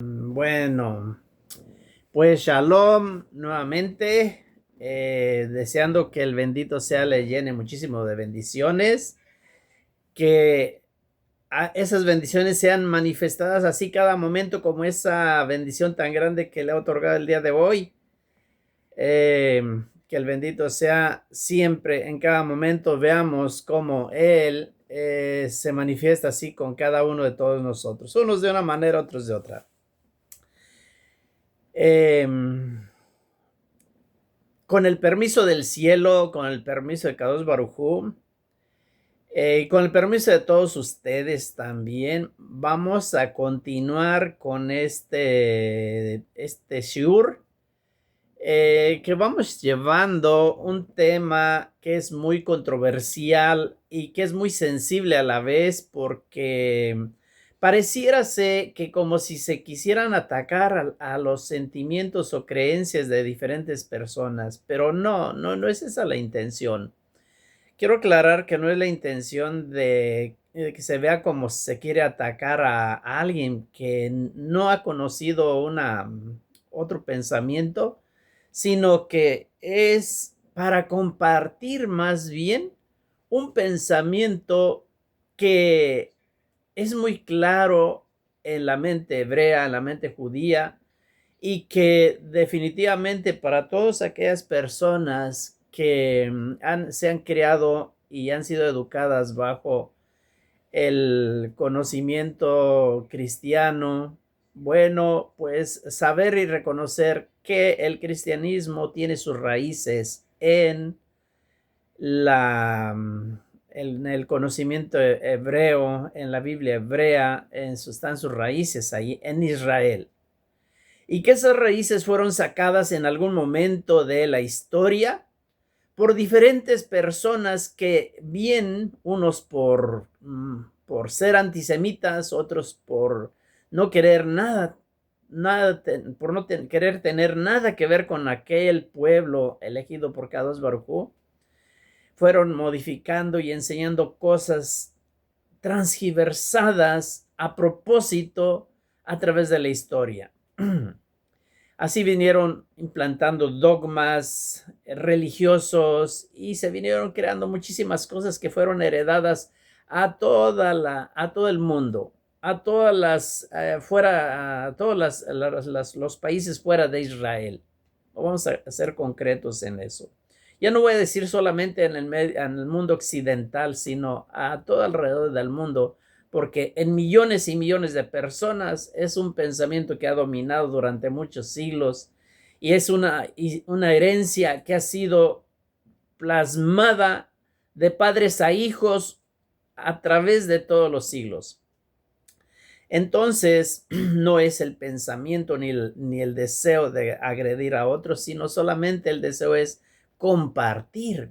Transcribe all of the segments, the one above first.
Bueno, pues Shalom nuevamente, deseando que el bendito sea le llene muchísimo de bendiciones, que esas bendiciones sean manifestadas así cada momento como esa bendición tan grande que le ha otorgado el día de hoy. Eh, que el bendito sea siempre, en cada momento, veamos cómo Él se manifiesta así con cada uno de todos nosotros, unos de una manera, otros de otra. Con el permiso del cielo, con el permiso de Kadosh Baruj Hu, y con el permiso de todos ustedes también, vamos a continuar con este shiur, que vamos llevando un tema que es muy controversial y que es muy sensible a la vez, porque pareciera ser que como si se quisieran atacar a los sentimientos o creencias de diferentes personas, pero no es esa la intención. Quiero aclarar que no es la intención de que se vea como si se quiere atacar a alguien que no ha conocido otro pensamiento, sino que es para compartir más bien un pensamiento que es muy claro en la mente hebrea, en la mente judía, y que definitivamente para todas aquellas personas que se han creado y han sido educadas bajo el conocimiento cristiano, bueno, pues saber y reconocer que el cristianismo tiene sus raíces la, en el conocimiento hebreo, en la Biblia hebrea, están sus raíces ahí en Israel. Y que esas raíces fueron sacadas en algún momento de la historia por diferentes personas que bien unos por ser antisemitas, otros por no querer por no querer tener nada que ver con aquel pueblo elegido por Kadosh Baruj Hu, fueron modificando y enseñando cosas transgiversadas a propósito a través de la historia. Así vinieron implantando dogmas religiosos y se vinieron creando muchísimas cosas que fueron heredadas a todo el mundo, a todas a todos los países fuera de Israel. Vamos a ser concretos en eso. Ya no voy a decir solamente en el mundo occidental, sino a todo alrededor del mundo, porque en millones y millones de personas es un pensamiento que ha dominado durante muchos siglos y es una herencia que ha sido plasmada de padres a hijos a través de todos los siglos. Entonces, no es el pensamiento ni el deseo de agredir a otros, sino solamente el deseo es compartir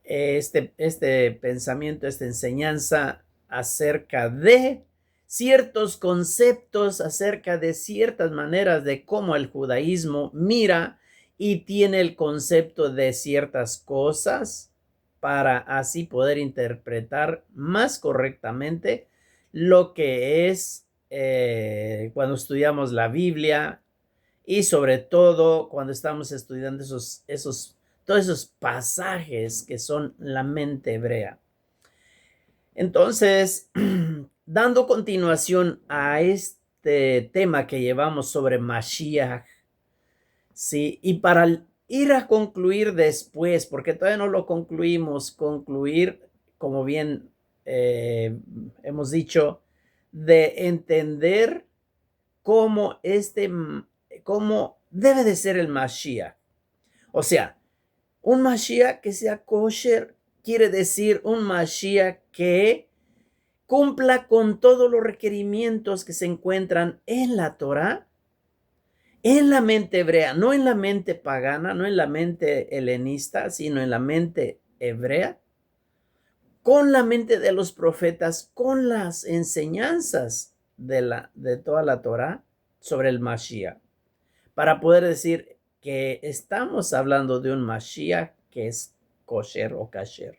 este pensamiento, esta enseñanza acerca de ciertos conceptos, acerca de ciertas maneras de cómo el judaísmo mira y tiene el concepto de ciertas cosas para así poder interpretar más correctamente lo que es cuando estudiamos la Biblia y sobre todo cuando estamos estudiando todos esos pasajes que son la mente hebrea. Entonces, dando continuación a este tema que llevamos sobre Mashiach, sí, y para ir a concluir después, porque todavía no lo concluir, como bien hemos dicho, de entender cómo cómo debe de ser el Mashiach. O sea, un Mashiach que sea kosher quiere decir un Mashiach que cumpla con todos los requerimientos que se encuentran en la Torah, en la mente hebrea, no en la mente pagana, no en la mente helenista, sino en la mente hebrea, con la mente de los profetas, con las enseñanzas de toda la Torah sobre el Mashiach, para poder decir que estamos hablando de un Mashiach que es kosher o kasher.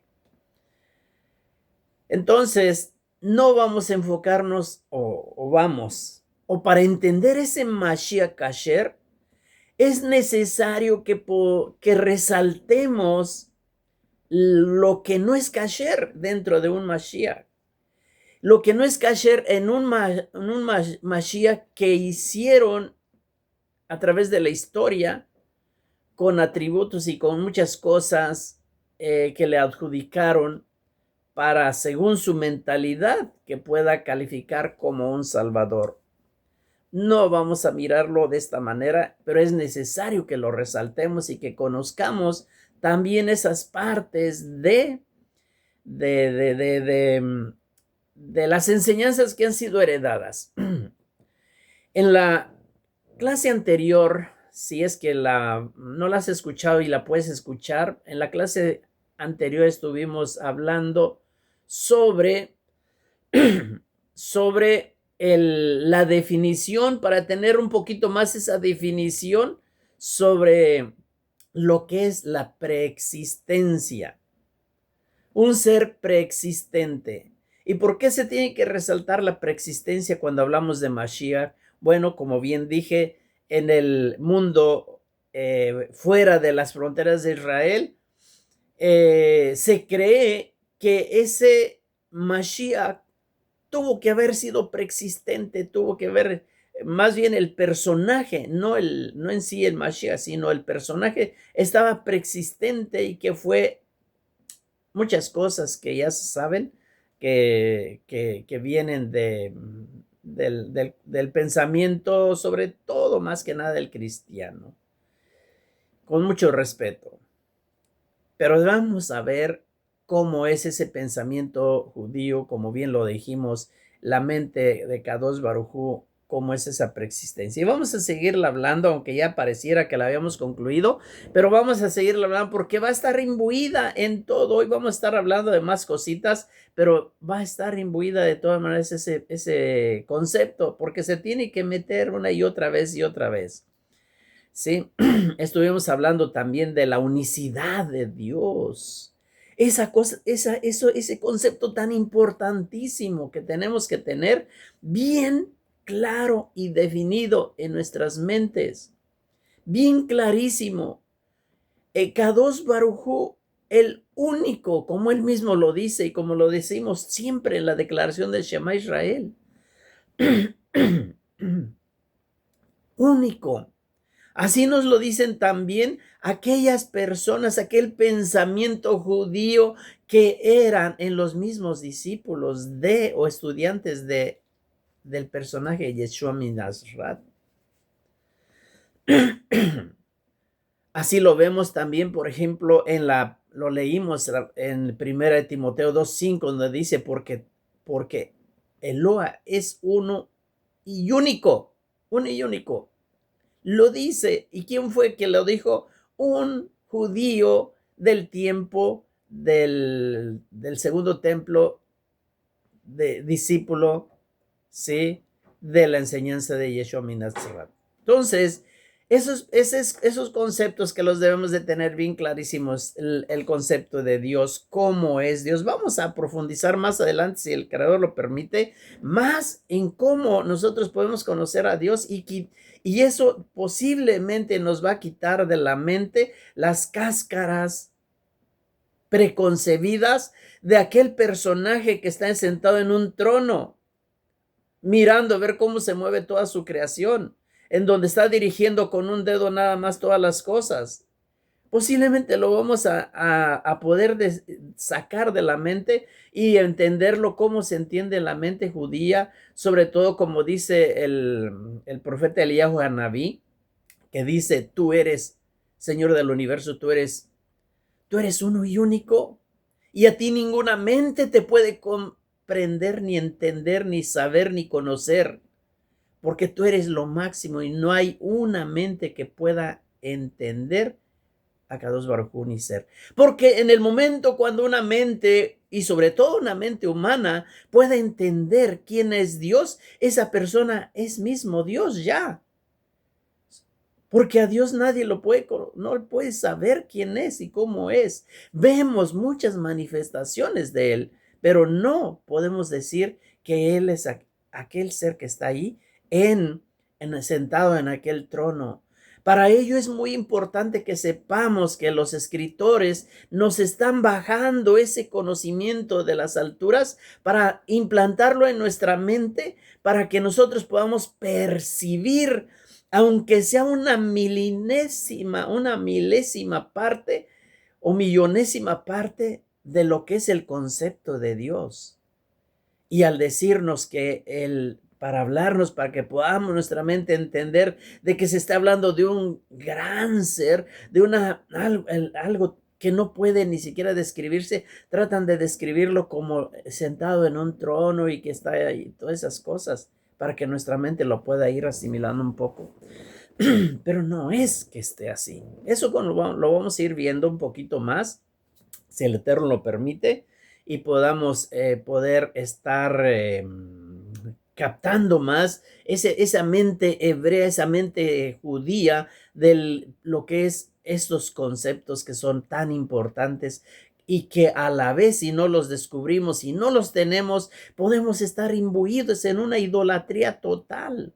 Entonces, no vamos a enfocarnos o vamos. o para entender ese Mashiach kasher, es necesario que resaltemos lo que no es kasher dentro de un Mashiach. Lo que no es kasher en un Mashiach que hicieron a través de la historia, con atributos y con muchas cosas que le adjudicaron para, según su mentalidad, que pueda calificar como un salvador. No vamos a mirarlo de esta manera, pero es necesario que lo resaltemos y que conozcamos también esas partes de las enseñanzas que han sido heredadas. En la clase anterior, si es que no la has escuchado y la puedes escuchar, en la clase anterior estuvimos hablando sobre, sobre la definición, para tener un poquito más esa definición sobre lo que es la preexistencia. Un ser preexistente. ¿Y por qué se tiene que resaltar la preexistencia cuando hablamos de Mashiach? Bueno, como bien dije, en el mundo fuera de las fronteras de Israel, se cree que ese Mashiach tuvo que haber sido preexistente, tuvo que haber, más bien el personaje, no en sí el Mashiach, sino el personaje estaba preexistente y que fue muchas cosas que ya se saben que vienen del pensamiento, sobre todo, más que nada, el cristiano, con mucho respeto. Pero vamos a ver cómo es ese pensamiento judío, como bien lo dijimos, la mente de Kadosh Baruj Hu, cómo es esa preexistencia. Y vamos a seguirla hablando, aunque ya pareciera que la habíamos concluido, pero vamos a seguirla hablando porque va a estar imbuida en todo. Hoy vamos a estar hablando de más cositas, pero va a estar imbuida de todas maneras ese concepto, porque se tiene que meter una y otra vez y otra vez. Sí, estuvimos hablando también de la unicidad de Dios. Esa cosa, ese concepto tan importantísimo que tenemos que tener bien claro y definido en nuestras mentes. Bien clarísimo. Kadosh Baruj Hu, el único, como él mismo lo dice y como lo decimos siempre en la declaración del Shema Israel. Único. Así nos lo dicen también aquellas personas, aquel pensamiento judío que eran en los mismos discípulos o estudiantes del personaje Yeshua min Nazaret. Así lo vemos también, por ejemplo, lo leímos en 1 Timoteo 2:5, donde dice, porque Eloa es uno y único, Lo dice. ¿Y quién fue que lo dijo? Un judío del tiempo del segundo templo, discípulo, ¿sí?, de la enseñanza de Yeshua min Nazaret. Entonces, esos conceptos que los debemos de tener bien clarísimos, el concepto de Dios, cómo es Dios. Vamos a profundizar más adelante, si el Creador lo permite, más en cómo nosotros podemos conocer a Dios y eso posiblemente nos va a quitar de la mente las cáscaras preconcebidas de aquel personaje que está sentado en un trono, mirando a ver cómo se mueve toda su creación, en donde está dirigiendo con un dedo nada más todas las cosas. Posiblemente lo vamos a poder sacar de la mente y entenderlo como se entiende en la mente judía, sobre todo como dice el profeta Eliyahu Hanabí, que dice, tú eres Señor del universo, tú eres uno y único, y a ti ninguna mente te puede comprender, ni entender, ni saber, ni conocer, porque tú eres lo máximo y no hay una mente que pueda entender a Kadosh Baruj Hu ni ser. Porque en el momento cuando una mente, y sobre todo una mente humana, pueda entender quién es Dios, esa persona es mismo Dios ya. Porque a Dios nadie no puede saber quién es y cómo es. Vemos muchas manifestaciones de Él, pero no podemos decir que Él es aquel ser que está ahí sentado en aquel trono. Para ello es muy importante que sepamos que los escritores nos están bajando ese conocimiento de las alturas para implantarlo en nuestra mente, para que nosotros podamos percibir, aunque sea una milésima parte o millonésima parte de lo que es el concepto de Dios. Y al decirnos para hablarnos, para que podamos nuestra mente entender de que se está hablando de un gran ser, de algo que no puede ni siquiera describirse, tratan de describirlo como sentado en un trono y que está ahí, todas esas cosas, para que nuestra mente lo pueda ir asimilando un poco. Pero no es que esté así. Eso lo vamos a ir viendo un poquito más, si el Eterno lo permite, y podamos poder estar captando más esa mente hebrea, esa mente judía de lo que es estos conceptos que son tan importantes y que a la vez, si no los descubrimos, si no los tenemos, podemos estar imbuidos en una idolatría total,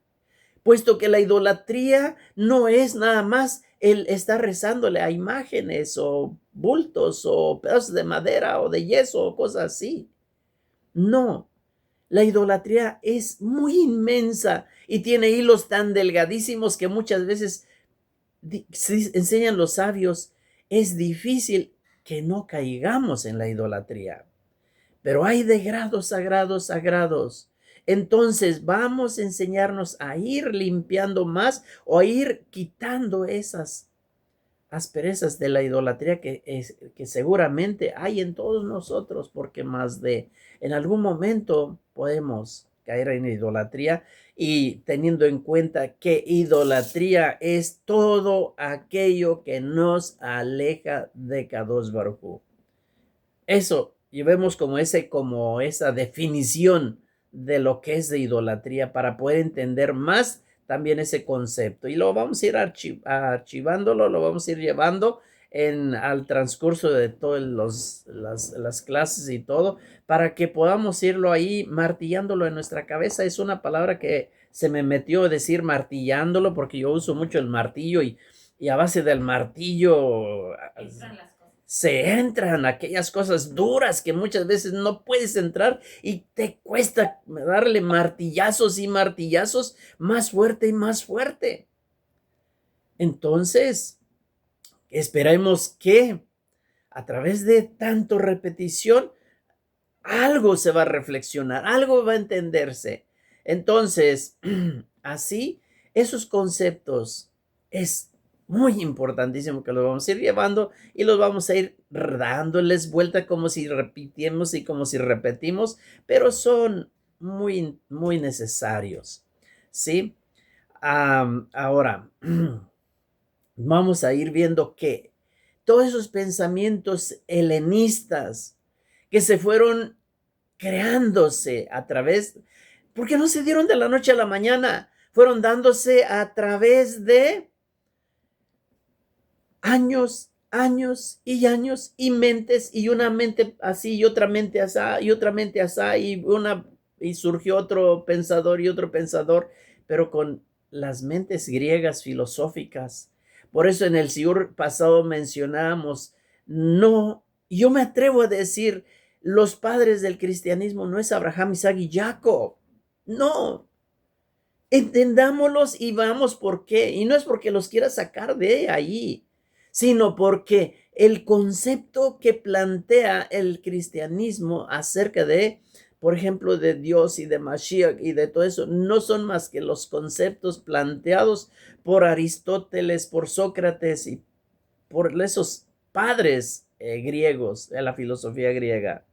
puesto que la idolatría no es nada más el estar rezándole a imágenes o bultos o pedazos de madera o de yeso o cosas así. No, la idolatría es muy inmensa y tiene hilos tan delgadísimos que muchas veces enseñan los sabios, es difícil que no caigamos en la idolatría. Pero hay de grados a grados a grados. Entonces vamos a enseñarnos a ir limpiando más o a ir quitando esas asperezas de la idolatría que seguramente hay en todos nosotros, porque en algún momento podemos caer en idolatría, y teniendo en cuenta que idolatría es todo aquello que nos aleja de Kadosh Baruj Hu. Eso, y vemos como esa definición de lo que es de idolatría para poder entender más también ese concepto. Y lo vamos a ir archivándolo, lo vamos a ir llevando al transcurso de todas las clases y todo, para que podamos irlo ahí martillándolo en nuestra cabeza. Es una palabra que se me metió a decir martillándolo, porque yo uso mucho el martillo y a base del martillo se entran aquellas cosas duras que muchas veces no puedes entrar y te cuesta darle martillazos y martillazos más fuerte y más fuerte. Entonces, esperemos que a través de tanto repetición, algo se va a reflexionar, algo va a entenderse. Entonces, así, esos conceptos es muy importantísimo que los vamos a ir llevando y los vamos a ir dándoles vuelta como si repitiéramos y como si repetimos, pero son muy, muy necesarios, ¿sí? Ahora, vamos a ir viendo que todos esos pensamientos helenistas que se fueron creándose a través, porque no se dieron de la noche a la mañana, fueron dándose a través de años, años y años, y mentes, y una mente así y otra mente así y otra mente así, y surgió otro pensador y otro pensador, pero con las mentes griegas filosóficas. Por eso en el Siur pasado mencionábamos, no, yo me atrevo a decir, los padres del cristianismo no es Abraham, Isaac y Jacob. No, entendámoslos y vamos por qué. Y no es porque los quiera sacar de ahí, sino porque el concepto que plantea el cristianismo acerca de, por ejemplo, de Dios y de Mashiach y de todo eso, no son más que los conceptos planteados por Aristóteles, por Sócrates y por esos padres griegos de la filosofía griega,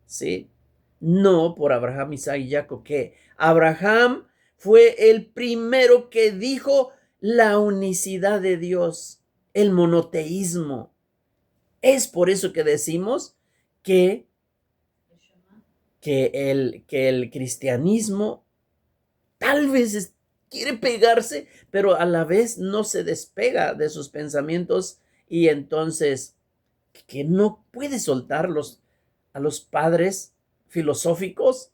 ¿sí? No por Abraham, Isaac y Jacob, que Abraham fue el primero que dijo la unicidad de Dios, el monoteísmo. Es por eso que decimos que el cristianismo tal vez quiere pegarse, pero a la vez no se despega de sus pensamientos, y entonces que no puede soltarlos a los padres filosóficos,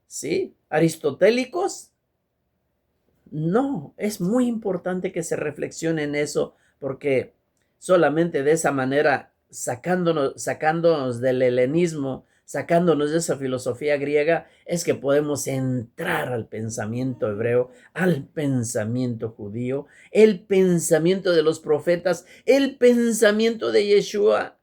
¿sí? Aristotélicos, No, es muy importante que se reflexione en eso, porque solamente de esa manera, sacándonos del helenismo, sacándonos de esa filosofía griega, es que podemos entrar al pensamiento hebreo, al pensamiento judío, el pensamiento de los profetas, el pensamiento de Yeshua,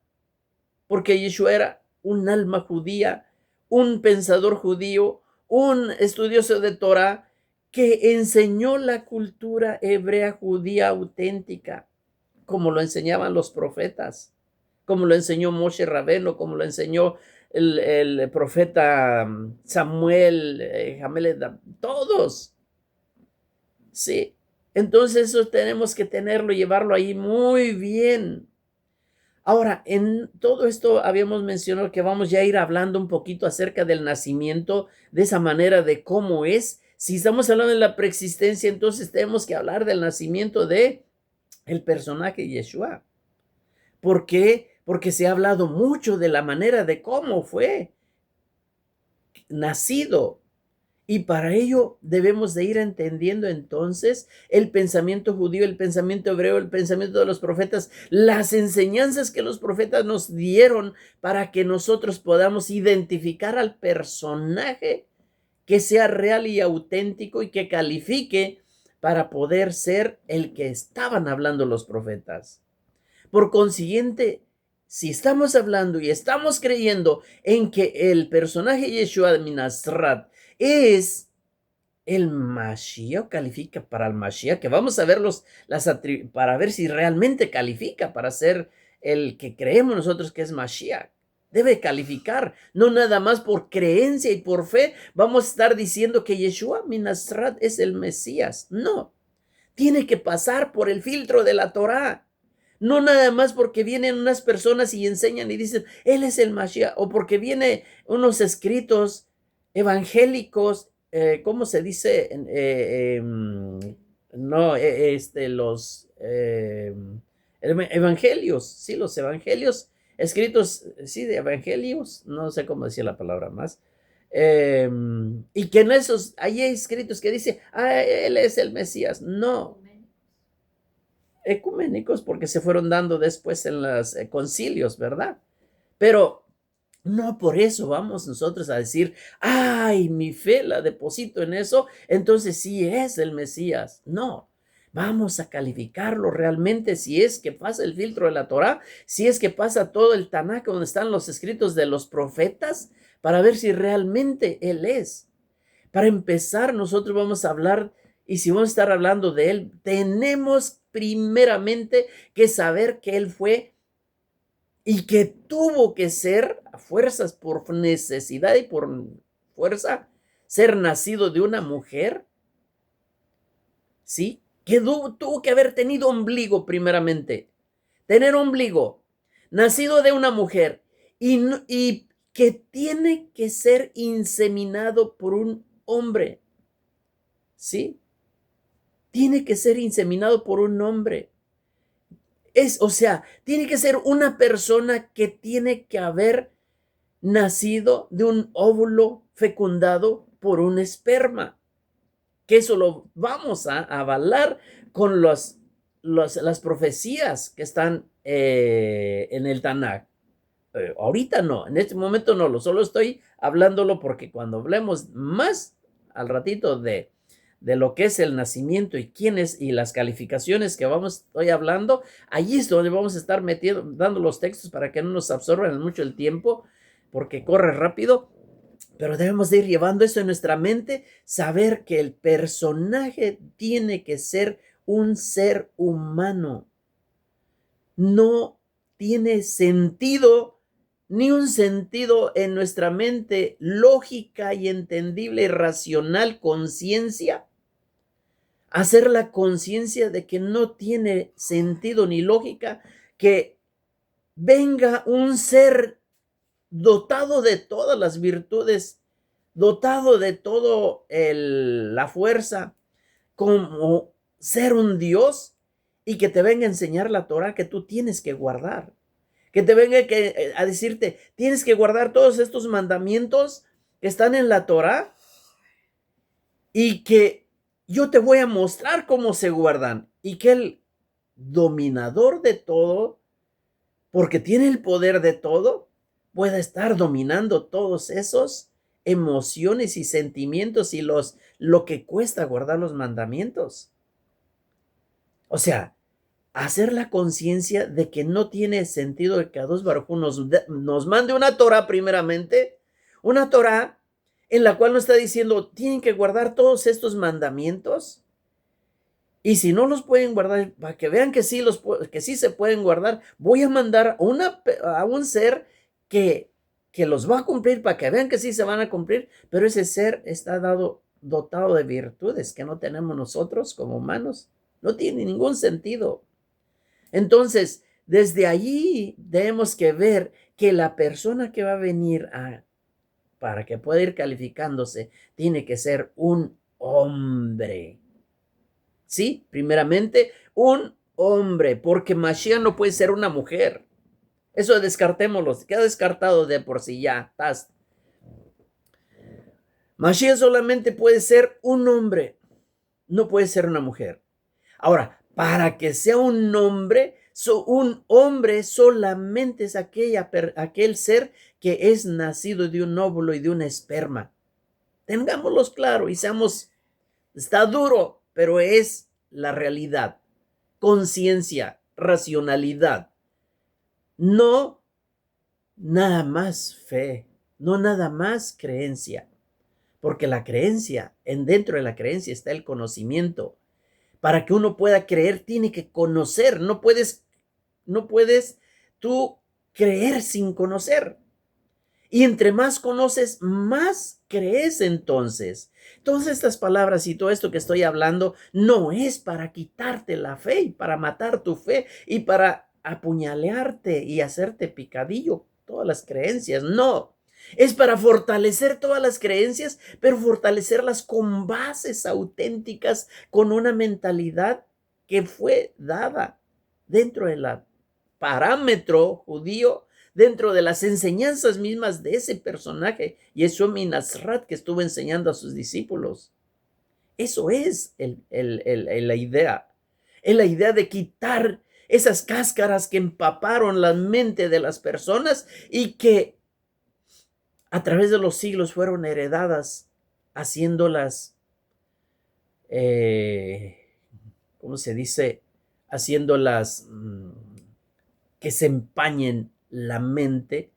porque Yeshua era un alma judía, un pensador judío, un estudioso de Torah que enseñó la cultura hebrea judía auténtica, como lo enseñaban los profetas, como lo enseñó Moshe Rabeno, como lo enseñó el profeta Samuel, todos, ¿sí? Entonces eso tenemos que tenerlo, llevarlo ahí muy bien. Ahora, en todo esto habíamos mencionado que vamos ya a ir hablando un poquito acerca del nacimiento, de esa manera de cómo es. Si estamos hablando de la preexistencia, entonces tenemos que hablar del nacimiento de el personaje Yeshua. ¿Por qué? Porque se ha hablado mucho de la manera de cómo fue nacido. Y para ello debemos de ir entendiendo entonces el pensamiento judío, el pensamiento hebreo, el pensamiento de los profetas, las enseñanzas que los profetas nos dieron para que nosotros podamos identificar al personaje que sea real y auténtico y que califique para poder ser el que estaban hablando los profetas. Por consiguiente, si estamos hablando y estamos creyendo en que el personaje Yeshua de Nazaret es el Mashiach, califica para el Mashiach, que vamos a ver para ver si realmente califica para ser el que creemos nosotros que es Mashiach. Debe calificar, no nada más por creencia y por fe vamos a estar diciendo que Yeshua Nazaret es el Mesías. No, tiene que pasar por el filtro de la Torá. No nada más porque vienen unas personas y enseñan y dicen, él es el Mashiach, o porque vienen unos escritos evangélicos, ¿cómo se dice? No, los evangelios, sí, los evangelios, escritos, sí, de evangelios, no sé cómo decir la palabra más. Y que en esos hay escritos que dice, él es el Mesías. No, ecuménicos porque se fueron dando después en los concilios, ¿verdad? Pero no por eso vamos nosotros a decir, ay, mi fe la deposito en eso, entonces sí es el Mesías. No, vamos a calificarlo realmente si es que pasa el filtro de la Torá, si es que pasa todo el Tanakh donde están los escritos de los profetas, para ver si realmente él es. Para empezar, nosotros vamos a hablar, y si vamos a estar hablando de él, tenemos primeramente que saber que él fue y que tuvo que ser a fuerzas por necesidad y por fuerza, ser nacido de una mujer, ¿sí? Que tuvo que haber tenido ombligo primeramente, tener ombligo, nacido de una mujer y que tiene que ser inseminado por un hombre, ¿sí? Tiene que ser inseminado por un hombre. O sea, tiene que ser una persona que tiene que haber nacido de un óvulo fecundado por un esperma. Que eso lo vamos a avalar con las profecías que están en el Tanakh. Ahorita no, en este momento no, solo estoy hablándolo porque cuando hablemos más al ratito de lo que es el nacimiento y quién es y las calificaciones que estoy hablando, allí es donde vamos a estar metiendo, dando los textos para que no nos absorban mucho el tiempo, porque corre rápido, pero debemos de ir llevando eso en nuestra mente, saber que el personaje tiene que ser un ser humano. No tiene sentido, ni un sentido en nuestra mente lógica y entendible y racional conciencia, hacer la conciencia de que no tiene sentido ni lógica que venga un ser dotado de todas las virtudes, dotado de todo la fuerza, como ser un Dios y que te venga a enseñar la Torah que tú tienes que guardar. Que te venga a decirte, tienes que guardar todos estos mandamientos que están en la Torah y que yo te voy a mostrar cómo se guardan. Y que el dominador de todo, porque tiene el poder de todo, pueda estar dominando todos esos emociones y sentimientos y lo que cuesta guardar los mandamientos. O sea, hacer la conciencia de que no tiene sentido de que Kadosh Baruj Hu nos mande una Torah primeramente, una Torah en la cual nos está diciendo, tienen que guardar todos estos mandamientos, y si no los pueden guardar, para que vean que sí, que sí se pueden guardar, voy a mandar a un ser que los va a cumplir, para que vean que sí se van a cumplir, pero ese ser está dotado de virtudes que no tenemos nosotros como humanos. No tiene ningún sentido. Entonces, desde allí tenemos que ver que la persona que va a venir para que pueda ir calificándose, tiene que ser un hombre. Sí, primeramente, un hombre, porque Mashiach no puede ser una mujer. Eso descartémoslo, queda descartado de por sí ya. Mashiach solamente puede ser un hombre, no puede ser una mujer. Ahora, para que sea un hombre solamente es aquel ser que es nacido de un óvulo y de un esperma. Tengámoslo claro y está duro, pero es la realidad. Conciencia, racionalidad. No nada más fe, no nada más creencia, porque la creencia, dentro de la creencia está el conocimiento. Para que uno pueda creer, tiene que conocer. No puedes tú creer sin conocer. Y entre más conoces, más crees entonces. Todas estas palabras y todo esto que estoy hablando no es para quitarte la fe y para matar tu fe y para apuñalearte y hacerte picadillo todas las creencias. No, es para fortalecer todas las creencias, pero fortalecerlas con bases auténticas, con una mentalidad que fue dada dentro del parámetro judío, dentro de las enseñanzas mismas de ese personaje, Yeshua min Nazrat, que estuvo enseñando a sus discípulos. Eso es la idea. Es la idea de quitar esas cáscaras que empaparon la mente de las personas y que a través de los siglos fueron heredadas, haciéndolas, ¿cómo se dice? Haciéndolas que se empañen la mente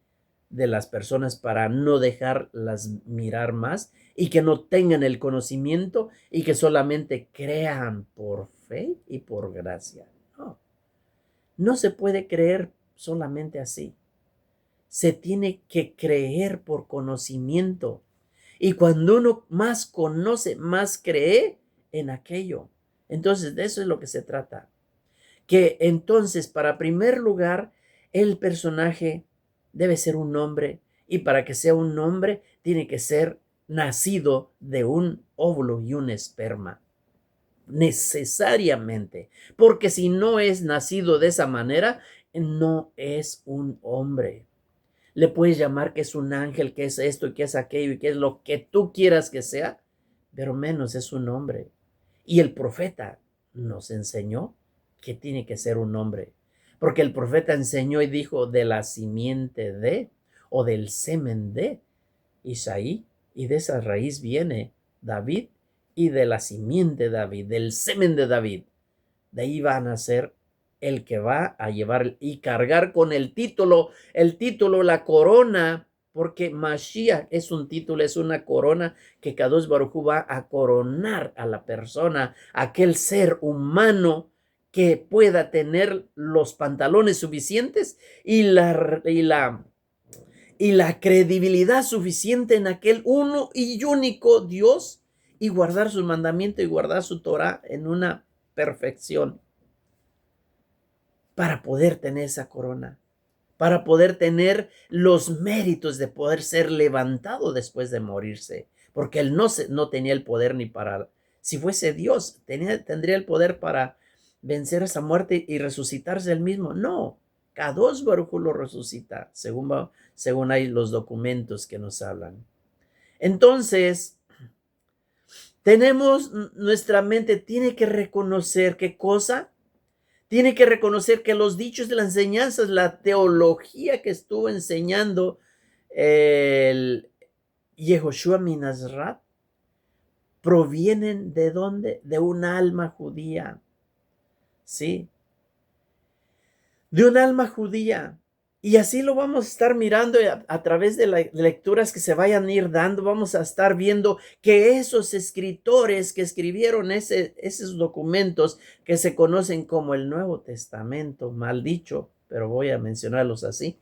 de las personas para no dejarlas mirar más y que no tengan el conocimiento y que solamente crean por fe y por gracia. No, no se puede creer solamente así. Se tiene que creer por conocimiento. Y cuando uno más conoce, más cree en aquello. Entonces, de eso es lo que se trata. Que entonces, para primer lugar, el personaje debe ser un hombre, y para que sea un hombre tiene que ser nacido de un óvulo y un esperma, necesariamente, porque si no es nacido de esa manera, no es un hombre. Le puedes llamar que es un ángel, que es esto y que es aquello y que es lo que tú quieras que sea, pero menos es un hombre. Y el profeta nos enseñó que tiene que ser un hombre, porque el profeta enseñó y dijo de la simiente de o del semen de Isaí, y de esa raíz viene David, y de la simiente de David, del semen de David, de ahí van a ser el que va a llevar y cargar con el título, la corona, porque Mashiach es un título, es una corona que Kadosh Baruj Hu va a coronar a la persona, aquel ser humano que pueda tener los pantalones suficientes y la credibilidad suficiente en aquel uno y único Dios, y guardar su mandamiento y guardar su Torah en una perfección, para poder tener esa corona, para poder tener los méritos de poder ser levantado después de morirse, porque él no tenía el poder ni para, si fuese Dios, tendría el poder para vencer esa muerte y resucitarse él mismo. No, Kadosh Baruj Hu lo resucita, según hay los documentos que nos hablan. Entonces, Nuestra mente tiene que reconocer qué cosa, tiene que reconocer que los dichos de las enseñanzas, la teología que estuvo enseñando el Yehoshua Minazrat, provienen ¿de dónde? De un alma judía, ¿sí? De un alma judía. Y así lo vamos a estar mirando a través de las lecturas que se vayan a ir dando. Vamos a estar viendo que esos escritores que escribieron esos documentos que se conocen como el Nuevo Testamento, mal dicho, pero voy a mencionarlos así,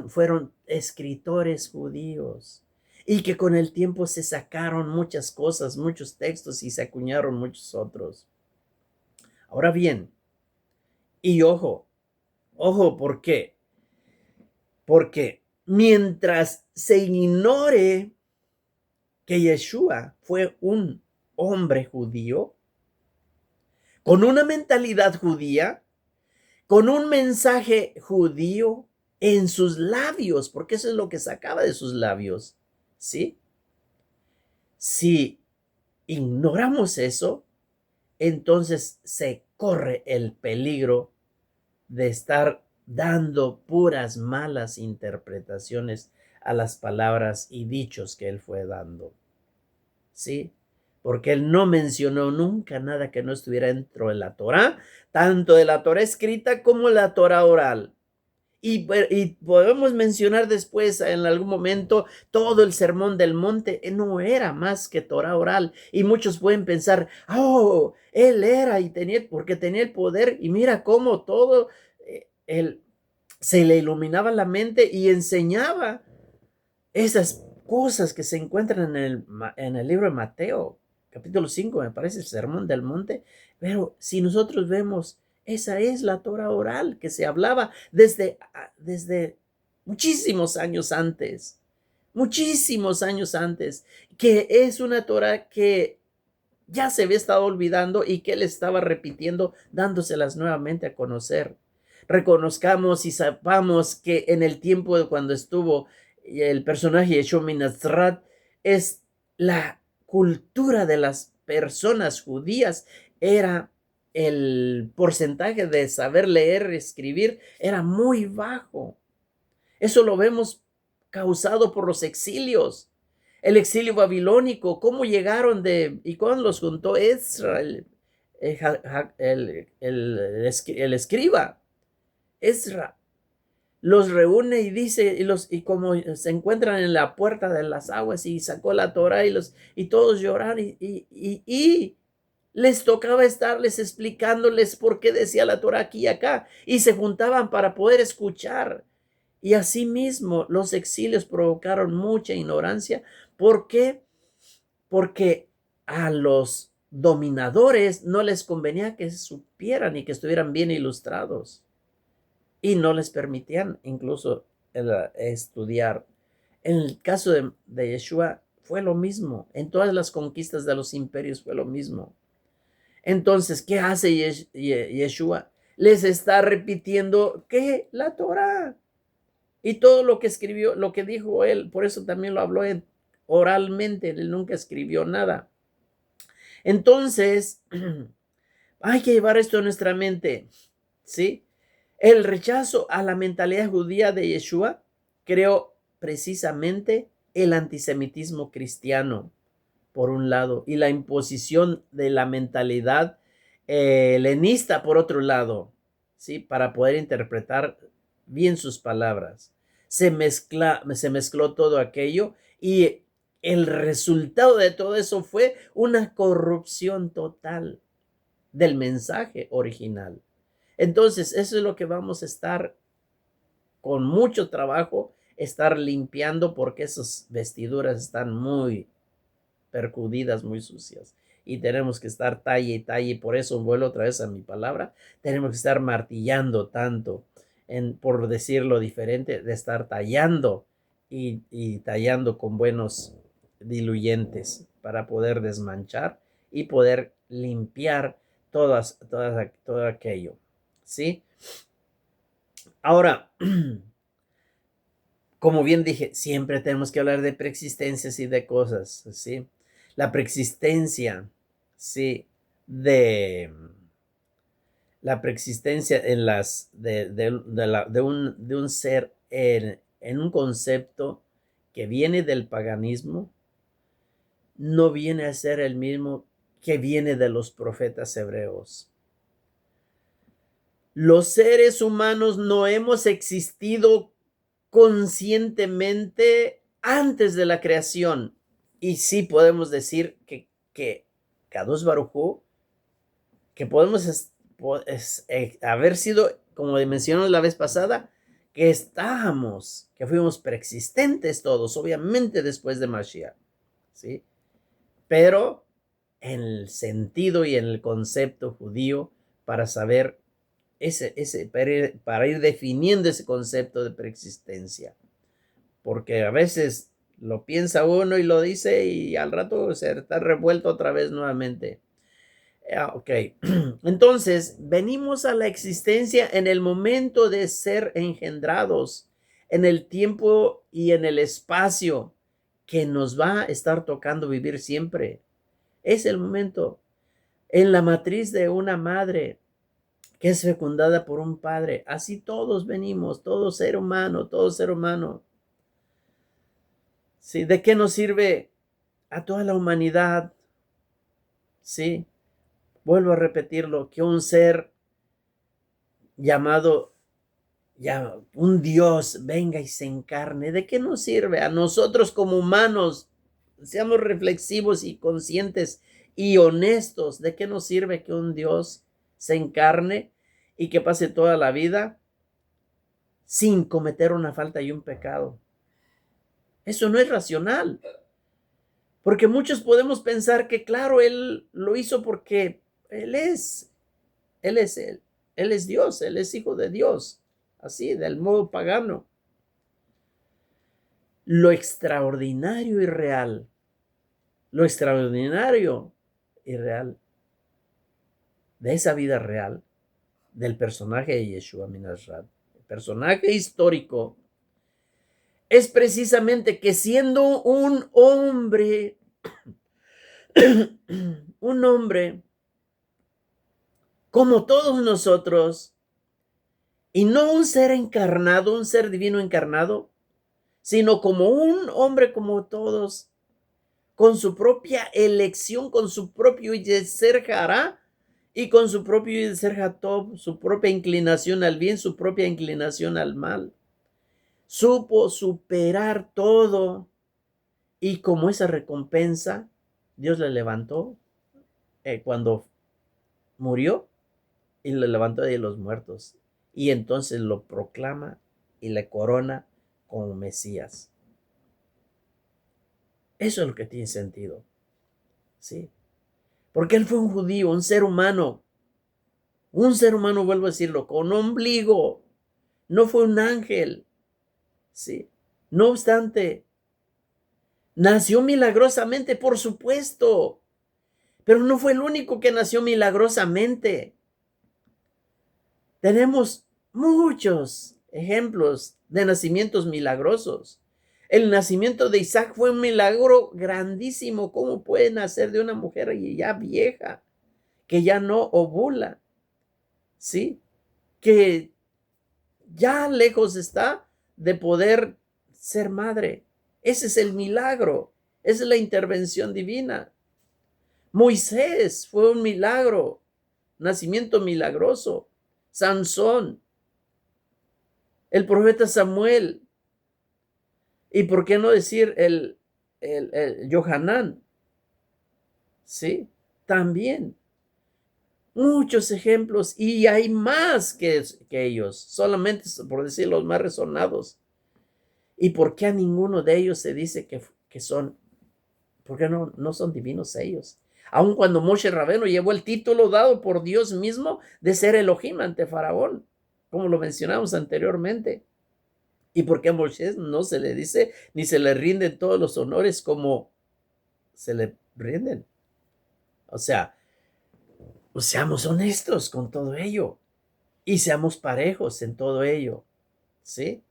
fueron escritores judíos y que con el tiempo se sacaron muchas cosas, muchos textos y se acuñaron muchos otros. Ahora bien, y ojo, ¿por qué? Porque mientras se ignore que Yeshua fue un hombre judío, con una mentalidad judía, con un mensaje judío en sus labios, porque eso es lo que sacaba de sus labios, ¿sí? Si ignoramos eso, entonces se corre el peligro de estar dando puras malas interpretaciones a las palabras y dichos que él fue dando. ¿Sí? Porque él no mencionó nunca nada que no estuviera dentro de la Torá, tanto de la Torá escrita como la Torá oral. Y podemos mencionar después, en algún momento, todo el sermón del monte no era más que Torah oral. Y muchos pueden pensar, oh, él era y tenía, porque tenía el poder. Y mira cómo todo, él se le iluminaba la mente y enseñaba esas cosas que se encuentran en el libro de Mateo, capítulo 5, me parece, el sermón del monte. Pero si nosotros vemos, esa es la Torah oral que se hablaba desde muchísimos años antes, que es una Torah que ya se había estado olvidando y que él estaba repitiendo, dándoselas nuevamente a conocer. Reconozcamos y sepamos que en el tiempo de cuando estuvo el personaje de Shomi Nazrat, es la cultura de las personas judías, era el porcentaje de saber leer y escribir era muy bajo. Eso lo vemos causado por los exilios. El exilio babilónico, cómo llegaron y cuándo los juntó Ezra, el escriba, Ezra, los reúne y dice, y como se encuentran en la puerta de las aguas y sacó la Torah y todos lloraron y les tocaba estarles explicándoles por qué decía la Torah aquí y acá y se juntaban para poder escuchar. Y asimismo los exilios provocaron mucha ignorancia. ¿Por qué? Porque a los dominadores no les convenía que supieran y que estuvieran bien ilustrados. Y no les permitían incluso estudiar. En el caso de Yeshua fue lo mismo. En todas las conquistas de los imperios fue lo mismo. Entonces, ¿qué hace Yeshua? Les está repitiendo que la Torah. Y todo lo que escribió, lo que dijo él, por eso también lo habló oralmente, él nunca escribió nada. Entonces, hay que llevar esto a nuestra mente, ¿sí? El rechazo a la mentalidad judía de Yeshua creó precisamente el antisemitismo cristiano, por un lado, y la imposición de la mentalidad helenista, por otro lado, ¿sí? Para poder interpretar bien sus palabras. Se mezcló todo aquello y el resultado de todo eso fue una corrupción total del mensaje original. Entonces, eso es lo que vamos a estar con mucho trabajo, estar limpiando porque esas vestiduras están muy percudidas, muy sucias. Y tenemos que estar talle y talle. Por eso vuelvo otra vez a mi palabra. Tenemos que estar martillando tanto, por decirlo diferente, de estar tallando y tallando con buenos diluyentes para poder desmanchar y poder limpiar todo aquello. ¿Sí? Ahora, como bien dije, siempre tenemos que hablar de preexistencias y de cosas, ¿sí? la preexistencia, sí, de la preexistencia en las de un ser en un concepto que viene del paganismo, no viene a ser el mismo que viene de los profetas hebreos. Los seres humanos no hemos existido conscientemente antes de la creación. Y sí podemos decir que Kadosh Baruj Hu, que podemos haber sido, como mencionamos la vez pasada, que estábamos, que fuimos preexistentes todos, obviamente después de Mashiach, ¿sí? Pero en el sentido y en el concepto judío, para saber para ir definiendo ese concepto de preexistencia, porque a veces lo piensa uno y lo dice y al rato se está revuelto otra vez nuevamente. Ok, entonces venimos a la existencia en el momento de ser engendrados, en el tiempo y en el espacio que nos va a estar tocando vivir siempre. Es el momento en la matriz de una madre que es fecundada por un padre. Así todos venimos, todo ser humano, todo ser humano. ¿Sí? ¿De qué nos sirve a toda la humanidad? Sí, vuelvo a repetirlo, que un ser llamado ya un Dios venga y se encarne. ¿De qué nos sirve a nosotros como humanos? Seamos reflexivos y conscientes y honestos. ¿De qué nos sirve que un Dios se encarne y que pase toda la vida sin cometer una falta y un pecado? Eso no es racional, porque muchos podemos pensar que, claro, él lo hizo porque él es él es Dios, él es hijo de Dios, así, del modo pagano. Lo extraordinario y real, lo extraordinario y real de esa vida real del personaje de Yeshua Minashrat, el personaje histórico, es precisamente que siendo un hombre, un hombre como todos nosotros, y no un ser encarnado, un ser divino encarnado, sino como un hombre como todos, con su propia elección, con su propio Yetzer Hará y con su propio Yetzer Hatov, su propia inclinación al bien, su propia inclinación al mal. Supo superar todo y como esa recompensa, Dios le levantó cuando murió y le levantó de los muertos. Y entonces lo proclama y le corona como Mesías. Eso es lo que tiene sentido. ¿Sí? Porque él fue un judío, un ser humano, vuelvo a decirlo, con ombligo. No fue un ángel. ¿Sí? No obstante, nació milagrosamente, por supuesto, pero no fue el único que nació milagrosamente. Tenemos muchos ejemplos de nacimientos milagrosos. El nacimiento de Isaac fue un milagro grandísimo. ¿Cómo puede nacer de una mujer ya vieja, que ya no ovula? ¿Sí? Que ya lejos está de poder ser madre. Ese es el milagro. Esa es la intervención divina. Moisés fue un milagro, nacimiento milagroso. Sansón, el profeta Samuel, y por qué no decir el Johanán, ¿sí? También. Muchos ejemplos y hay más que ellos, solamente por decir los más resonados. ¿Y por qué a ninguno de ellos se dice que son, por qué no son divinos ellos? Aun cuando Moshe Rabeno llevó el título dado por Dios mismo de ser Elohim ante Faraón, como lo mencionamos anteriormente. ¿Y por qué a Moshe no se le dice ni se le rinden todos los honores como se le rinden? O sea, pues seamos honestos con todo ello y seamos parejos en todo ello, ¿sí?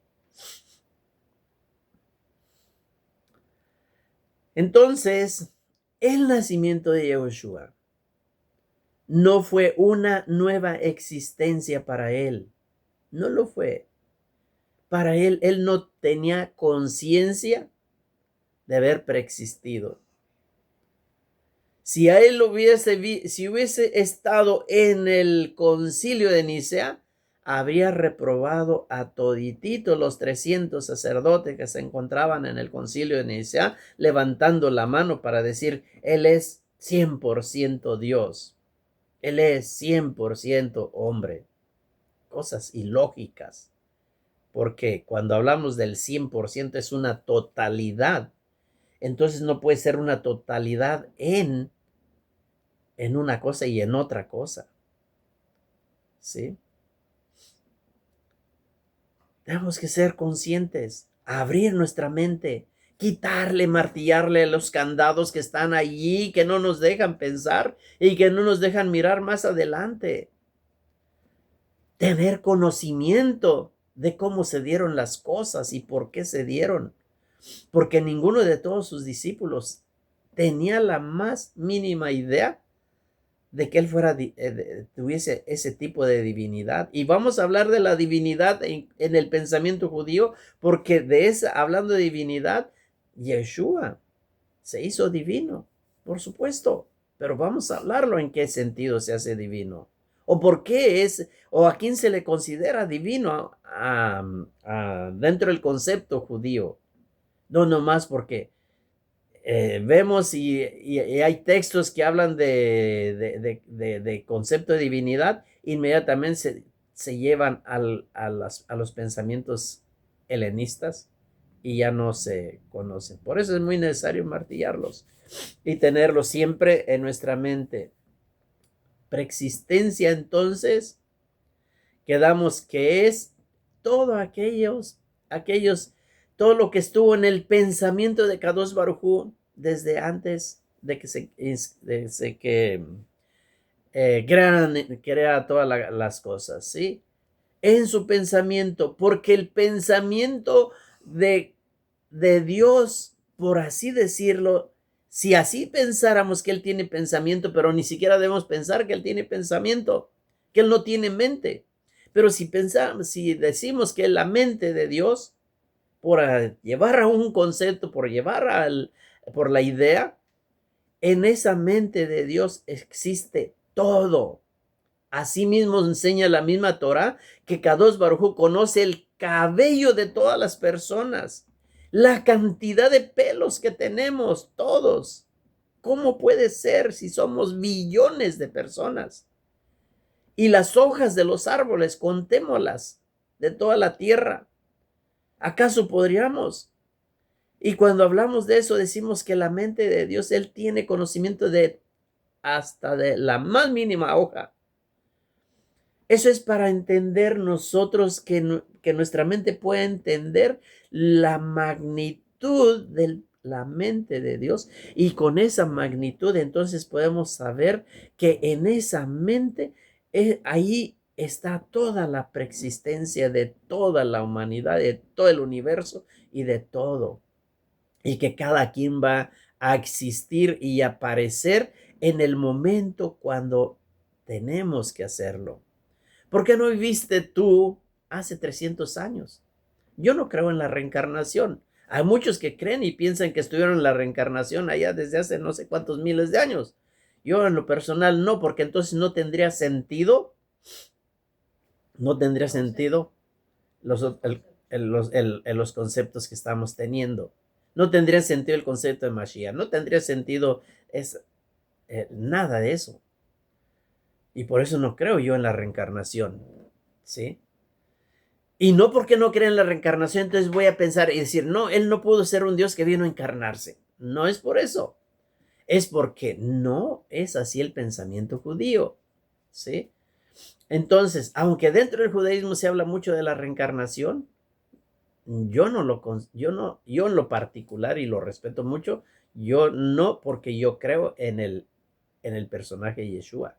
Entonces, El nacimiento de Yahushua no fue una nueva existencia para él. No lo fue. Para él, él no tenía conciencia de haber preexistido. Si a él si hubiese estado en el concilio de Nicea, habría reprobado a todititos los 300 sacerdotes que se encontraban en el concilio de Nicea, levantando la mano para decir, él es 100% Dios, él es 100% hombre. Cosas ilógicas, porque cuando hablamos del 100% es una totalidad. Entonces no puede ser una totalidad en una cosa y en otra cosa. ¿Sí? Tenemos que ser conscientes, abrir nuestra mente, quitarle, martillarle los candados que están allí, que no nos dejan pensar y que no nos dejan mirar más adelante. Tener conocimiento de cómo se dieron las cosas y por qué se dieron. Porque ninguno de todos sus discípulos tenía la más mínima idea de que él tuviese ese tipo de divinidad. Y vamos a hablar de la divinidad en el pensamiento judío, porque hablando de divinidad, Yeshua se hizo divino, por supuesto, pero vamos a hablarlo en qué sentido se hace divino, o por qué o a quién se le considera divino dentro del concepto judío. No nomás porque vemos y hay textos que hablan de concepto de divinidad, inmediatamente se llevan a los pensamientos helenistas y ya no se conocen. Por eso es muy necesario martillarlos y tenerlos siempre en nuestra mente. Preexistencia, entonces, quedamos que es todo todo lo que estuvo en el pensamiento de Kadosh Baruj Hu desde antes de que crea todas las cosas, ¿sí? En su pensamiento, porque el pensamiento de Dios, por así decirlo, si así pensáramos que Él tiene pensamiento, pero ni siquiera debemos pensar que Él tiene pensamiento, que Él no tiene mente. Pero si decimos que es la mente de Dios, por llevar a un concepto, por la idea, en esa mente de Dios existe todo. Asimismo enseña la misma Torah que Kadosh Baruj Hu conoce el cabello de todas las personas, la cantidad de pelos que tenemos todos. ¿Cómo puede ser si somos billones de personas? Y las hojas de los árboles, contémoslas, de toda la tierra. ¿Acaso podríamos? Y cuando hablamos de eso, decimos que la mente de Dios, Él tiene conocimiento hasta de la más mínima hoja. Eso es para entender nosotros que nuestra mente pueda entender la magnitud de la mente de Dios, y con esa magnitud entonces podemos saber que en esa mente ahí está toda la preexistencia de toda la humanidad, de todo el universo y de todo, y que cada quien va a existir y aparecer en el momento cuando tenemos que hacerlo. ¿Por qué no viviste tú hace 300 años? Yo no creo en la reencarnación. Hay muchos que creen y piensan que estuvieron en la reencarnación allá desde hace no sé cuántos miles de años. Yo en lo personal no, porque entonces no tendría sentido, los, los conceptos que estamos teniendo. No tendría sentido el concepto de Mashiach, no tendría sentido nada de eso. Y por eso no creo yo en la reencarnación, ¿sí? Y no porque no crea en la reencarnación, entonces voy a pensar y decir, no, él no pudo ser un Dios que vino a encarnarse. No es por eso. Es porque no es así el pensamiento judío, ¿sí? Entonces, aunque dentro del judaísmo se habla mucho de la reencarnación, yo en lo particular, y lo respeto mucho, yo no, porque yo creo en el personaje Yeshua.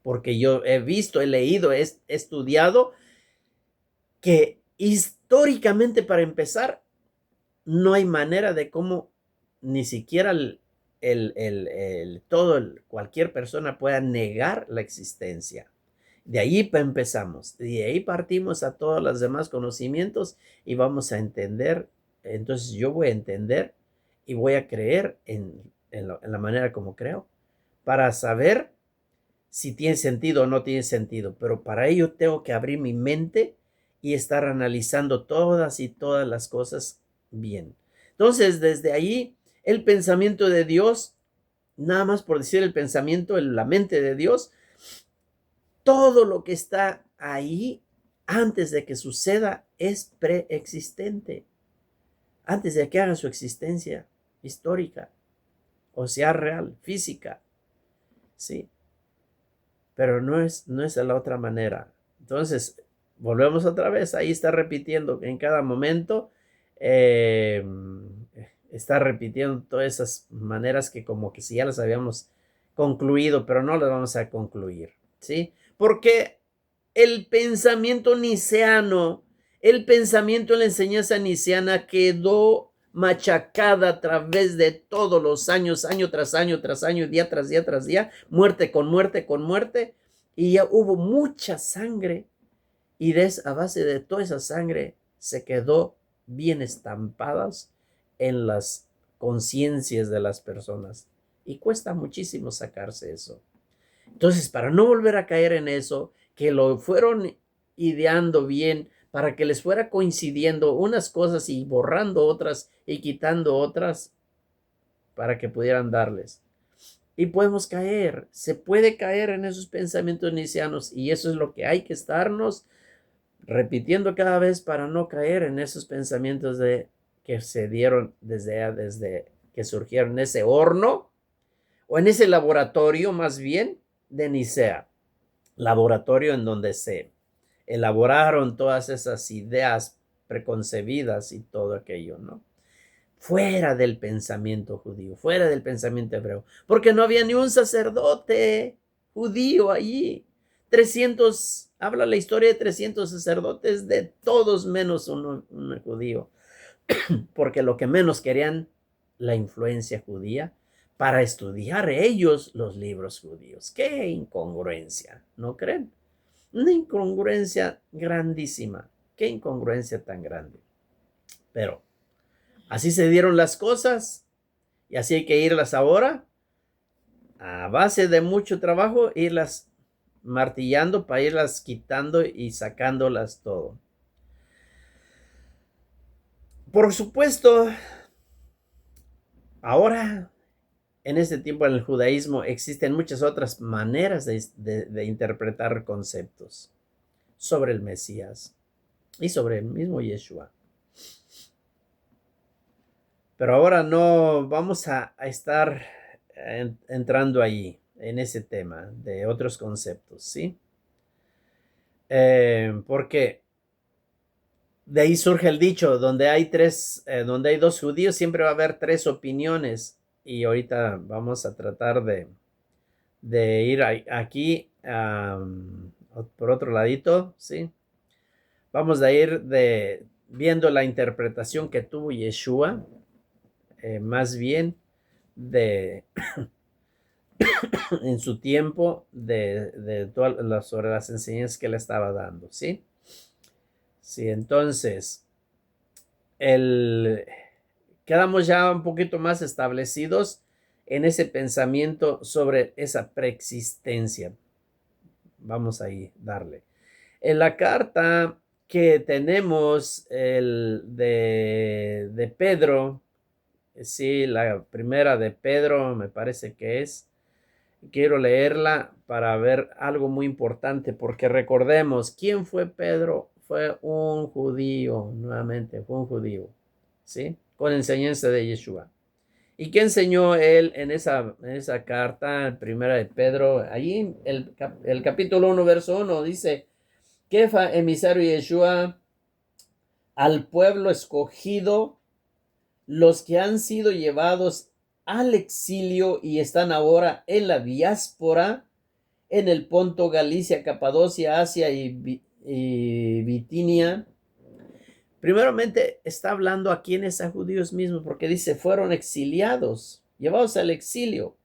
Porque yo he visto, he leído, he estudiado que históricamente, para empezar, no hay manera de cómo ni siquiera cualquier persona pueda negar la existencia. De ahí empezamos, de ahí partimos a todos los demás conocimientos y vamos a entender. Entonces yo voy a entender y voy a creer en la manera como creo, para saber si tiene sentido o no tiene sentido. Pero para ello tengo que abrir mi mente y estar analizando todas y todas las cosas bien. Entonces, desde ahí, el pensamiento de Dios, nada más por decir el pensamiento, la mente de Dios, todo lo que está ahí antes de que suceda es preexistente, antes de que haga su existencia histórica, o sea, real, física, ¿sí? Pero no es de la otra manera. Entonces, volvemos otra vez, ahí está repitiendo en cada momento, eh, está repitiendo todas esas maneras que como que si ya las habíamos concluido, pero no las vamos a concluir, ¿sí? Porque el pensamiento niceno, el pensamiento en la enseñanza nicena quedó machacada a través de todos los años, año tras año, día tras día tras día, muerte con muerte con muerte, y ya hubo mucha sangre, y a base de toda esa sangre se quedó bien estampadas en las conciencias de las personas, y cuesta muchísimo sacarse eso. Entonces, para no volver a caer en eso, que lo fueron ideando bien, para que les fuera coincidiendo unas cosas y borrando otras y quitando otras, para que pudieran darles. Y podemos caer, se puede caer en esos pensamientos nicianos, y eso es lo que hay que estarnos repitiendo cada vez para no caer en esos pensamientos de que se dieron desde que surgieron en ese horno, o en ese laboratorio más bien de Nicea, laboratorio en donde se elaboraron todas esas ideas preconcebidas y todo aquello, ¿no? Fuera del pensamiento judío, fuera del pensamiento hebreo, porque no había ni un sacerdote judío allí. 300, habla la historia de 300 sacerdotes, de todos menos un judío, porque lo que menos querían, la influencia judía, para estudiar ellos los libros judíos. ¡Qué incongruencia! ¿No creen? Una incongruencia grandísima. ¡Qué incongruencia tan grande! Pero así se dieron las cosas y así hay que irlas ahora, a base de mucho trabajo, irlas martillando para irlas quitando y sacándolas todo. Por supuesto, ahora en este tiempo en el judaísmo existen muchas otras maneras de interpretar conceptos sobre el Mesías y sobre el mismo Yeshua. Pero ahora no vamos a estar entrando allí en ese tema de otros conceptos, ¿sí? Porque de ahí surge el dicho, donde hay donde hay dos judíos, siempre va a haber tres opiniones. Y ahorita vamos a tratar de ir aquí por otro ladito, ¿sí? Vamos a ir viendo la interpretación que tuvo Yeshua, más bien de en su tiempo de todas sobre las enseñanzas que le estaba dando, ¿sí? Sí, entonces, quedamos ya un poquito más establecidos en ese pensamiento sobre esa preexistencia. Vamos ahí, darle. En la carta que tenemos de Pedro, sí, la primera de Pedro, me parece que es. Quiero leerla para ver algo muy importante, porque recordemos, ¿quién fue Pedro? Fue un judío, nuevamente, fue un judío, ¿sí? Con enseñanza de Yeshua. ¿Y qué enseñó él en esa carta, primera de Pedro? Allí, el capítulo 1, verso 1, dice, Kefa, emisario Yeshua, al pueblo escogido, los que han sido llevados al exilio y están ahora en la diáspora, en el Ponto, Galicia, Capadocia, Asia y Bitinia. Primeramente está hablando a quienes, a judíos mismos, porque dice, fueron exiliados. llevados al exilio.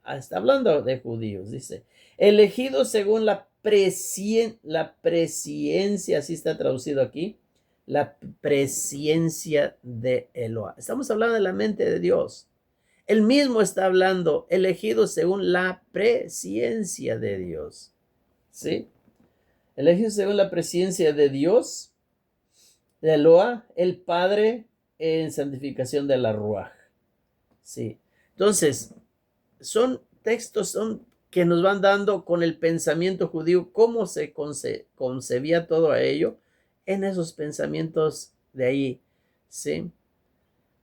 Está hablando de judíos, dice, elegidos según la presciencia, así está traducido aquí, la presciencia de Eloah. Estamos hablando de la mente de Dios. Él mismo está hablando, elegidos según la presciencia de Dios. ¿Sí? Elegidos según la presciencia de Dios, de Eloah, el Padre en santificación de la Ruaj. ¿Sí? Entonces, son textos que nos van dando con el pensamiento judío cómo se concebía todo ello en esos pensamientos de ahí, ¿sí?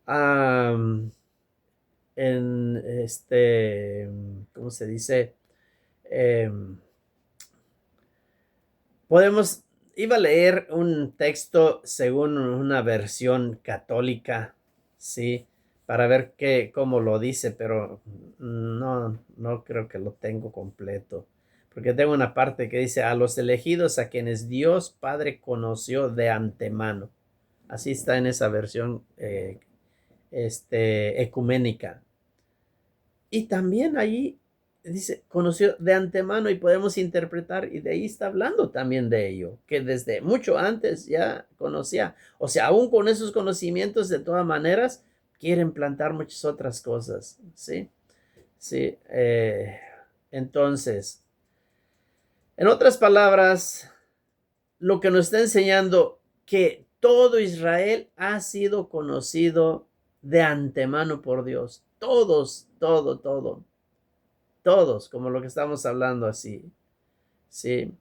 ¿Cómo se dice? Iba a leer un texto según una versión católica, ¿sí? Para ver cómo lo dice, pero no creo que lo tengo completo. Porque tengo una parte que dice, a los elegidos a quienes Dios Padre conoció de antemano. Así está en esa versión ecuménica. Y también allí dice, conoció de antemano y podemos interpretar, y de ahí está hablando también de ello, que desde mucho antes ya conocía. O sea, aún con esos conocimientos, de todas maneras, quieren plantar muchas otras cosas, ¿sí? Sí. Entonces, en otras palabras, lo que nos está enseñando que todo Israel ha sido conocido de antemano por Dios. Todos, todos, como lo que estamos hablando así, ¿sí?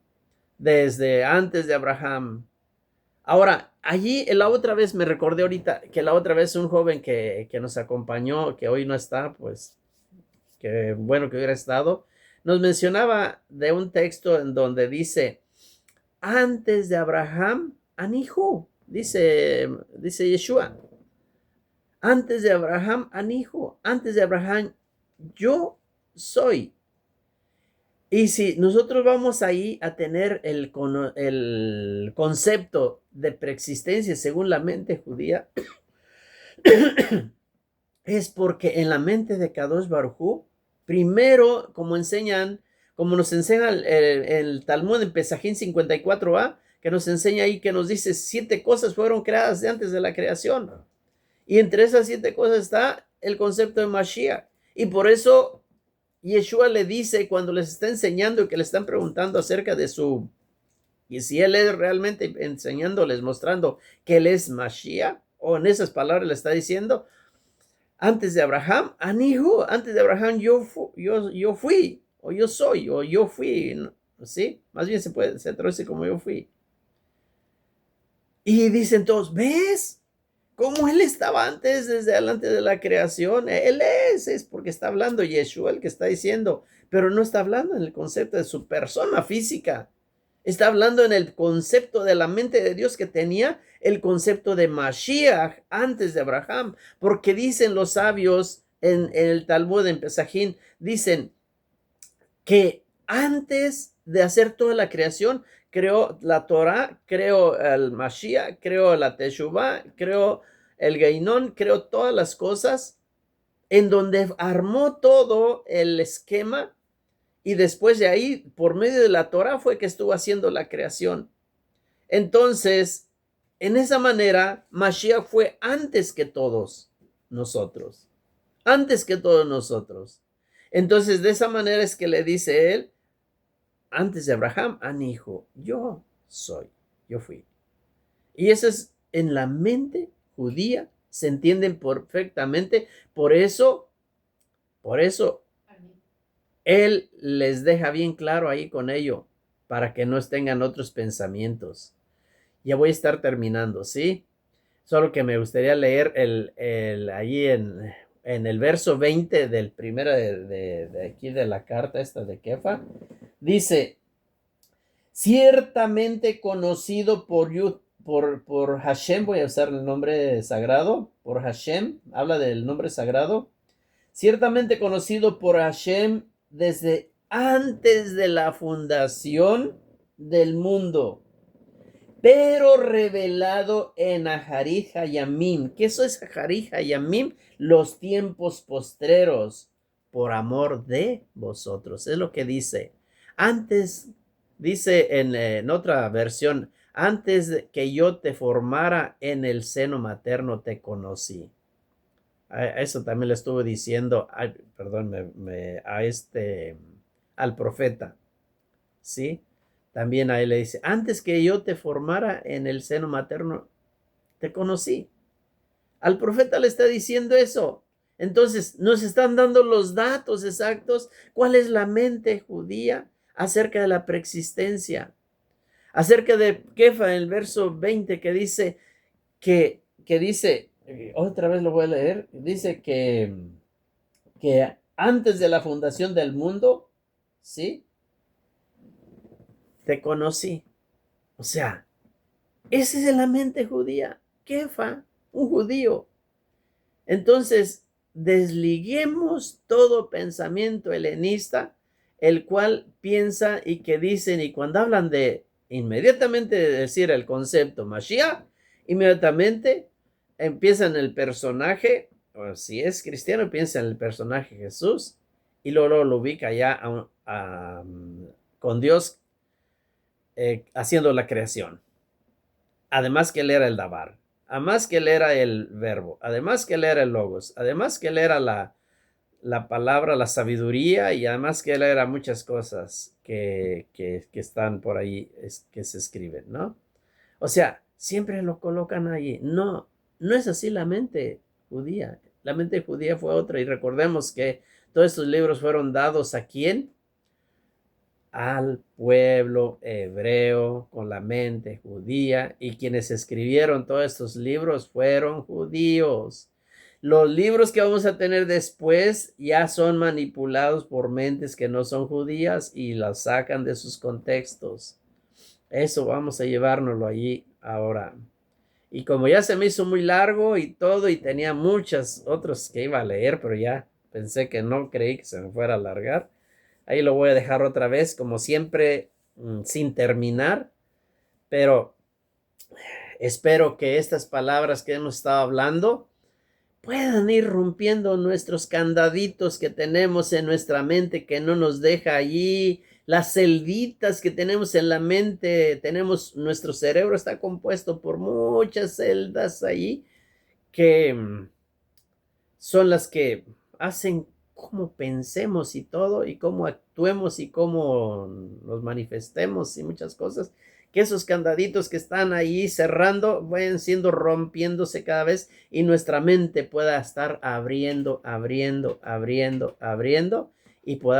Desde antes de Abraham. Ahora, allí la otra vez me recordé ahorita que la otra vez un joven que nos acompañó, que hoy no está, pues, que bueno que hubiera estado, nos mencionaba de un texto en donde dice, antes de Abraham, Anihu, dice Yeshua, antes de Abraham, Anihu, antes de Abraham, yo soy. Y si nosotros vamos ahí a tener el concepto de preexistencia según la mente judía, es porque en la mente de Kadosh Baruj Hu, primero, como nos enseña el Talmud en Pesajín 54a, que nos enseña ahí, que nos dice 7 cosas fueron creadas de antes de la creación. Y entre esas 7 cosas está el concepto de Mashiach. Y por eso Yeshua le dice, cuando les está enseñando y que le están preguntando acerca de y si él es realmente enseñándoles, mostrando que él es Mashiach, o en esas palabras le está diciendo, antes de Abraham, Anihu, antes de Abraham yo fui, o yo soy, o yo fui, ¿sí? Más bien se traduce como yo fui. Y dicen todos, ¿ves? Como él estaba antes, desde antes de la creación, él es porque está hablando Yeshua, el que está diciendo, pero no está hablando en el concepto de su persona física, está hablando en el concepto de la mente de Dios, que tenía el concepto de Mashiach antes de Abraham, porque dicen los sabios en el Talmud, en Pesajín, dicen que antes de hacer toda la creación, creó la Torah, creó el Mashiach, creó la Teshuvah, creó el Geinón, creó todas las cosas, en donde armó todo el esquema, y después de ahí, por medio de la Torah, fue que estuvo haciendo la creación. Entonces, en esa manera, Mashiach fue antes que todos nosotros, antes que todos nosotros. Entonces, de esa manera es que le dice él, antes de Abraham, Anijo, yo soy, yo fui. Y eso es en la mente judía, se entienden perfectamente. Por eso, él les deja bien claro ahí con ello, para que no tengan otros pensamientos. Ya voy a estar terminando, ¿sí? Solo que me gustaría leer allí en el verso 20 del primero de aquí de la carta esta de Kefa. Dice, ciertamente conocido por Hashem, voy a usar el nombre sagrado, por Hashem, habla del nombre sagrado, ciertamente conocido por Hashem desde antes de la fundación del mundo, pero revelado en Aharit Hayamim. ¿Qué eso es Aharit Hayamim? Los tiempos postreros, por amor de vosotros. Es lo que dice. Antes, dice en otra versión, antes de que yo te formara en el seno materno te conocí. Eso también le estuvo diciendo, perdón, al profeta, ¿sí? También a él le dice, antes que yo te formara en el seno materno, te conocí. Al profeta le está diciendo eso. Entonces, nos están dando los datos exactos. ¿Cuál es la mente judía acerca de la preexistencia? Acerca de Kefa, en el verso 20, que dice otra vez lo voy a leer, dice que antes de la fundación del mundo, ¿sí? Te conocí. O sea, esa es la mente judía. Kefa, un judío. Entonces, desliguemos todo pensamiento helenista, el cual piensa y que dicen, y cuando hablan de inmediatamente de decir el concepto Mashiach, inmediatamente empiezan el personaje, o si es cristiano, piensa en el personaje Jesús, y luego lo ubica ya con Dios haciendo la creación. Además que él era el Dabar, además que él era el verbo, además que él era el logos, además que él era la palabra, la sabiduría, y además que él era muchas cosas que están por ahí, que se escriben, ¿no? O sea, siempre lo colocan ahí. No, no es así la mente judía. La mente judía fue otra, y recordemos que todos estos libros fueron dados ¿a quién? Al pueblo hebreo con la mente judía, y quienes escribieron todos estos libros fueron judíos. Los libros que vamos a tener después ya son manipulados por mentes que no son judías y las sacan de sus contextos. Eso vamos a llevárnoslo allí ahora. Y como ya se me hizo muy largo y todo, y tenía muchas otras que iba a leer, pero ya pensé que no, creí que se me fuera a alargar. Ahí lo voy a dejar otra vez, como siempre, sin terminar, pero espero que estas palabras que hemos estado hablando puedan ir rompiendo nuestros candaditos que tenemos en nuestra mente, que no nos deja allí, las celditas que tenemos en la mente. Nuestro cerebro está compuesto por muchas celdas allí que son las que hacen cómo pensemos y todo, y cómo actuemos y cómo nos manifestemos y muchas cosas, que esos candaditos que están ahí cerrando vayan siendo rompiéndose cada vez, y nuestra mente pueda estar abriendo, y podamos